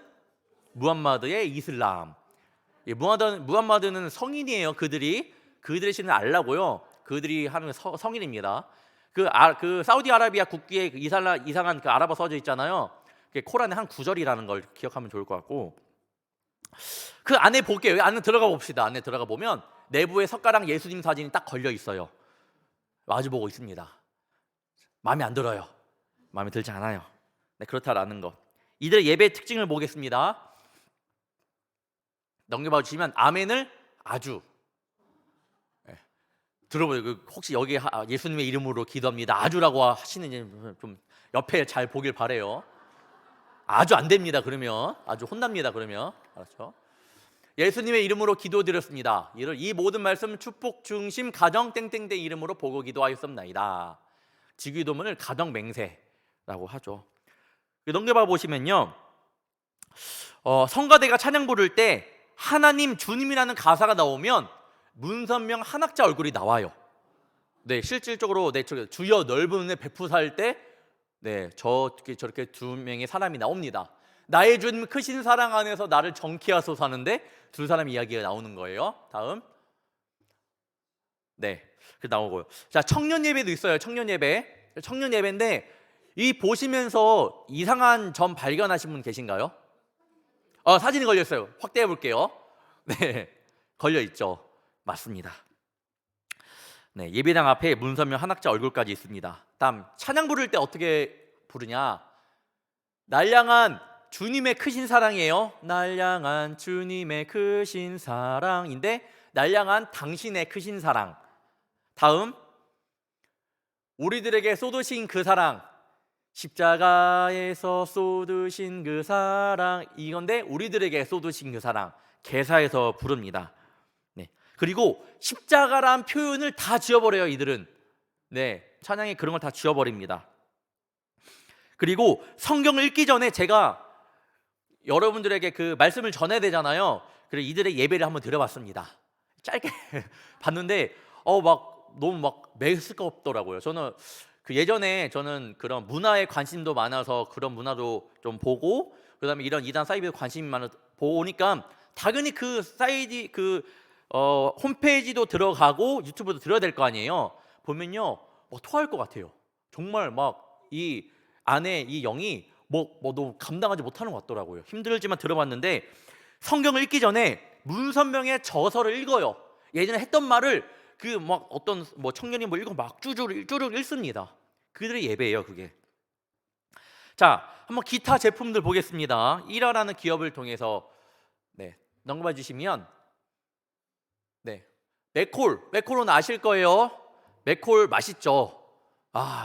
[SPEAKER 1] 무함마드의 이슬람. 무함마드는 성인이에요. 그들이 신은 알라고요. 그들이 하는 성인입니다. 그 사우디아라비아 국기에 이상한 그 아랍어 써져 있잖아요. 그게 코란의 한 구절이라는 걸 기억하면 좋을 것 같고, 그 안에 볼게요. 안에 들어가 봅시다. 안에 들어가 보면 내부에 석가랑 예수님 사진이 딱 걸려 있어요. 마주보고 있습니다. 마음에 안 들어요. 마음에 들지 않아요. 네, 그렇다라는 것. 이들의 예배의 특징을 보겠습니다. 넘겨봐 주시면 아멘을 아주, 들어보세요. 혹시 여기 예수님의 이름으로 기도합니다 아주라고 하시는지 좀 옆에 잘 보길 바래요. 아주 안 됩니다. 그러면 아주 혼납니다. 그러면 알았죠? 예수님의 이름으로 기도드렸습니다. 이 모든 말씀 축복 중심 가정 땡땡땡 이름으로 보고 기도하였습나이다. 지기도문을 가정 맹세라고 하죠. 넘겨봐 보시면요, 성가대가 찬양 부를 때 하나님 주님이라는 가사가 나오면 문선명 한학자 얼굴이 나와요. 네, 실질적으로 주여 넓은 은혜 베푸사할 때 저렇게 두 명의 사람이 나옵니다. 나의 주님 크신 사랑 안에서 나를 정케하소서 하는데 두 사람 이야기가 나오는 거예요. 다음. 그 나오고요. 자, 청년 예배도 있어요. 청년 예배인데 이 보시면서 이상한 점 발견하신 분 계신가요? 사진이 걸려 있어요. 확대해 볼게요. 네, 걸려 있죠. 맞습니다. 네, 예배당 앞에 문선명 한학자 얼굴까지 있습니다. 다음, 찬양 부를 때 어떻게 부르냐? 날 향한 주님의 크신 사랑이에요. 날 향한 주님의 크신 사랑인데 날 향한 당신의 크신 사랑. 다음, 우리들에게 쏟으신 그 사랑, 십자가에서 쏟으신 그 사랑, 이건데 우리들에게 쏟으신 그 사랑 개사해서 부릅니다. 네, 그리고 십자가란 표현을 다 지워버려요. 이들은 찬양에 그런 걸 다 지워버립니다. 그리고 성경을 읽기 전에 제가 여러분들에게 그 말씀을 전해야 되잖아요. 그래서 이들의 예배를 한번 드려봤습니다. 짧게 봤는데 너무 매스껍더라고요. 저는 예전에 저는 그런 문화에 관심도 많아서 그런 문화도 좀 보고, 그다음에 이런 이단 사이비에 관심이 많아 보니까 당연히 그 사이트 홈페이지도 들어가고 유튜브도 들어야 될 거 아니에요. 보면요, 토할 것 같아요. 정말 이 안에 이 영이 너무 감당하지 못하는 것 같더라고요. 힘들지만 들어봤는데 성경을 읽기 전에 문선명의 저서를 읽어요. 예전에 했던 말을 어떤 청년이 읽고 쭈르륵 읽습니다. 그들의 예배예요, 그게. 자, 한번 기타 제품들 보겠습니다. 1화라는 기업을 통해서 넘겨봐 주시면 맥콜은 아실 거예요. 맥콜 맛있죠.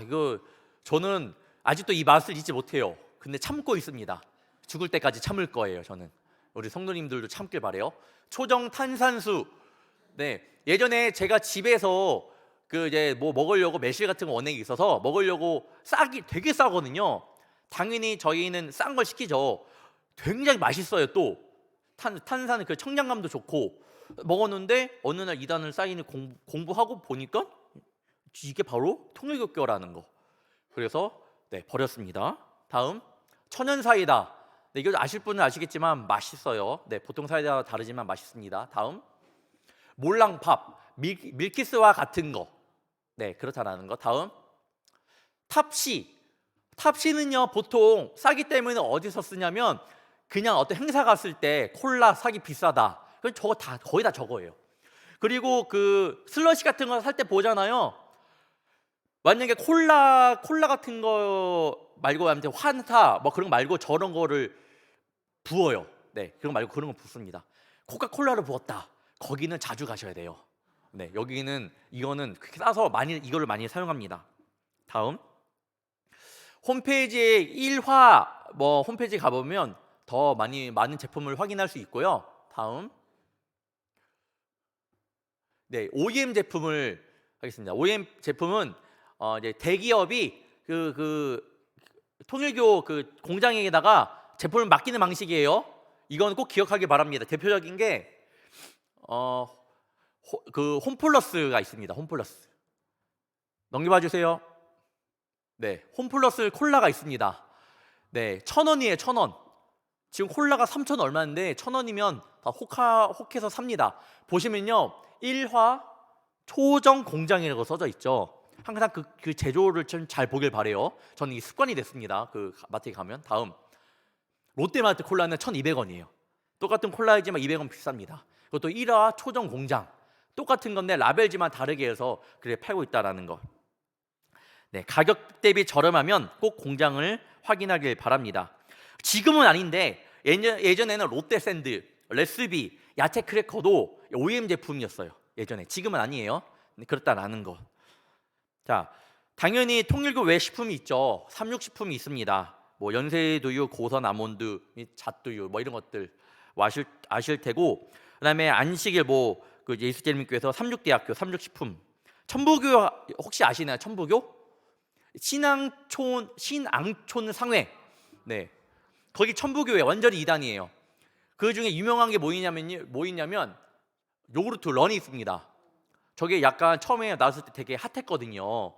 [SPEAKER 1] 이거 저는 아직도 이 맛을 잊지 못해요. 근데 참고 있습니다. 죽을 때까지 참을 거예요. 저는 우리 성도님들도 참길 바래요. 초정 탄산수. 예전에 제가 집에서 먹으려고 매실 같은 거 원액이 있어서 먹으려고 되게 싸거든요. 당연히 저희는 싼 걸 시키죠. 굉장히 맛있어요. 또 탄산 그 청량감도 좋고 먹었는데 어느 날 이단을 사인을 공부하고 보니까 이게 바로 통일교교라는 거. 그래서 버렸습니다. 다음, 천연 사이다. 이거 아실 분은 아시겠지만 맛있어요. 보통 사이다와 다르지만 맛있습니다. 다음, 몰랑팝, 밀키스와 같은 거. 그렇다라는 거. 다음, 탑시는요 보통 싸기 때문에 어디서 쓰냐면 그냥 어떤 행사 갔을 때 콜라 사기 비싸다. 그건 거의 다 저거예요. 그리고 그 슬러시 같은 거 살 때 보잖아요. 만약에 콜라 같은 거 말고 아무튼 환타 그런 거 말고 저런 거를 부어요. 그런 거 말고 그런 거 붓습니다. 코카콜라를 부었다. 거기는 자주 가셔야 돼요. 이거는 그렇게 싸서 이거를 많이 사용합니다. 다음, 홈페이지에 1화 홈페이지 가보면 더 많은 제품을 확인할 수 있고요. 다음, OEM 제품을 하겠습니다. OEM 제품은 이제 대기업이 통일교 공장에다가 제품을 맡기는 방식이에요. 이건 꼭 기억하기 바랍니다. 대표적인 게 홈플러스가 있습니다. 홈플러스 넘겨봐 주세요. 홈플러스 콜라가 있습니다. 1,000원이에요. 1,000원. 지금 콜라가 3,000 얼마인데 1,000원이면 다 혹해서 삽니다. 보시면요, 1화 초정 공장이라고 써져 있죠. 항상 그 제조를 좀 잘 보길 바래요. 저는 이 습관이 됐습니다. 그 마트에 가면. 다음, 롯데마트 콜라는 1,200원이에요. 똑같은 콜라이지만 200원 비쌉니다. 그것도 1화 초정 공장. 똑같은 건데 라벨지만 다르게 해서 그래 팔고 있다라는 거. 가격 대비 저렴하면 꼭 공장을 확인하길 바랍니다. 지금은 아닌데 예전에는 롯데샌드, 레스비, 야채 크래커도 OEM 제품이었어요. 예전에. 지금은 아니에요. 그렇다라는 것. 자, 당연히 통일교 외 식품이 있죠. 삼육식품이 있습니다. 뭐 연세두유, 고선 아몬드 및 잣두유 뭐 이런 것들 아실 테고, 그다음에 안식일 그 예수재림교회에서 삼육대학교 삼육식품, 천부교 혹시 아시나요? 천부교? 신앙촌 상회. 네, 거기 천부교회 완전히 이단이에요. 그 중에 유명한 게 뭐있냐면 요구르트 런이 있습니다. 저게 약간 처음에 나왔을 때 되게 핫했거든요.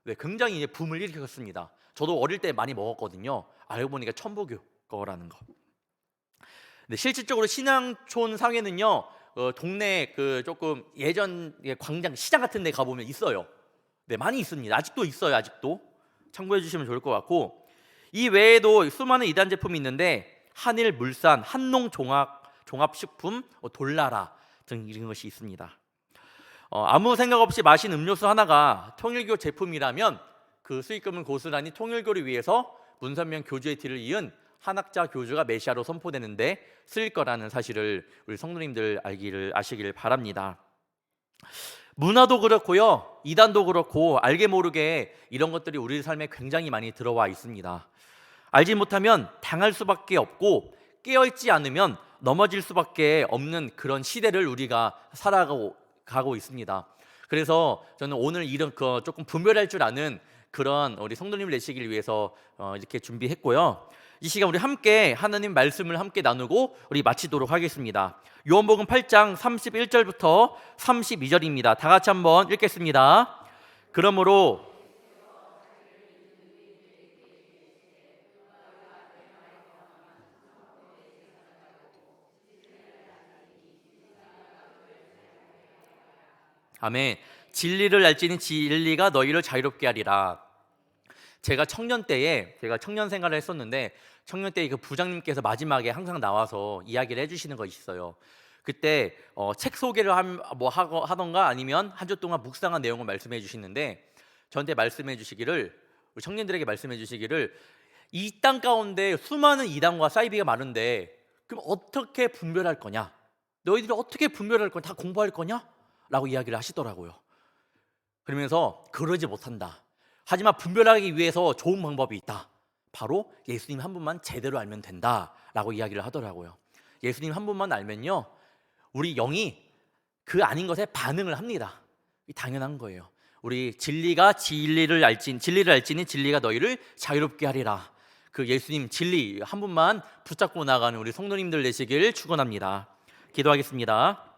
[SPEAKER 1] 네, 굉장히 이제 붐을 일으켰습니다. 저도 어릴 때 많이 먹었거든요. 알고 보니까 천부교 거라는 거. 네, 실질적으로 신앙촌 상회는요, 동네 그 조금 예전 광장 시장 같은 데 가보면 있어요. 네, 많이 있습니다. 아직도 있어요. 아직도 참고해 주시면 좋을 것 같고, 이 외에도 수많은 이단 제품이 있는데 한일 물산, 한농 종합식품, 돌나라 등 이런 것이 있습니다. 아무 생각 없이 마신 음료수 하나가 통일교 제품이라면 그 수익금은 고스란히 통일교를 위해서 문선명 교주의 뒤를 이은 한학자 교주가 메시아로 선포되는데 쓰일 거라는 사실을 우리 성도님들 아시기를 바랍니다. 문화도 그렇고요, 이단도 그렇고 알게 모르게 이런 것들이 우리 삶에 굉장히 많이 들어와 있습니다. 알지 못하면 당할 수밖에 없고 깨어있지 않으면 넘어질 수밖에 없는 그런 시대를 우리가 살아가고 있습니다. 그래서 저는 오늘 이런 조금 분별할 줄 아는 그런 우리 성도님을 내시기를 위해서 이렇게 준비했고요. 이 시간 우리 함께 하나님 말씀을 함께 나누고 우리 마치도록 하겠습니다. 요한복음 8장 31절부터 32절입니다. 다 같이 한번 읽겠습니다. 그러므로 아멘. 진리를 알지니 진리가 너희를 자유롭게 하리라. 제가 청년 생활을 했었는데, 청년 때 그 부장님께서 마지막에 항상 나와서 이야기를 해주시는 거 있어요. 그때 책 소개를 하던가 아니면 한 주 동안 묵상한 내용을 말씀해 주시는데, 저한테 말씀해 주시기를, 우리 청년들에게 말씀해 주시기를, 이 땅 가운데 수많은 이단과 사이비가 많은데 그럼 어떻게 분별할 거냐? 너희들이 어떻게 분별할 거냐? 다 공부할 거냐? 라고 이야기를 하시더라고요. 그러면서 그러지 못한다. 하지만 분별하기 위해서 좋은 방법이 있다. 바로 예수님 한 분만 제대로 알면 된다라고 이야기를 하더라고요. 예수님 한 분만 알면요, 우리 영이 그 아닌 것에 반응을 합니다. 당연한 거예요. 우리 진리를 알지니 진리가 너희를 자유롭게 하리라. 그 예수님 진리 한 분만 붙잡고 나가는 우리 성도님들 되시길 축원합니다. 기도하겠습니다.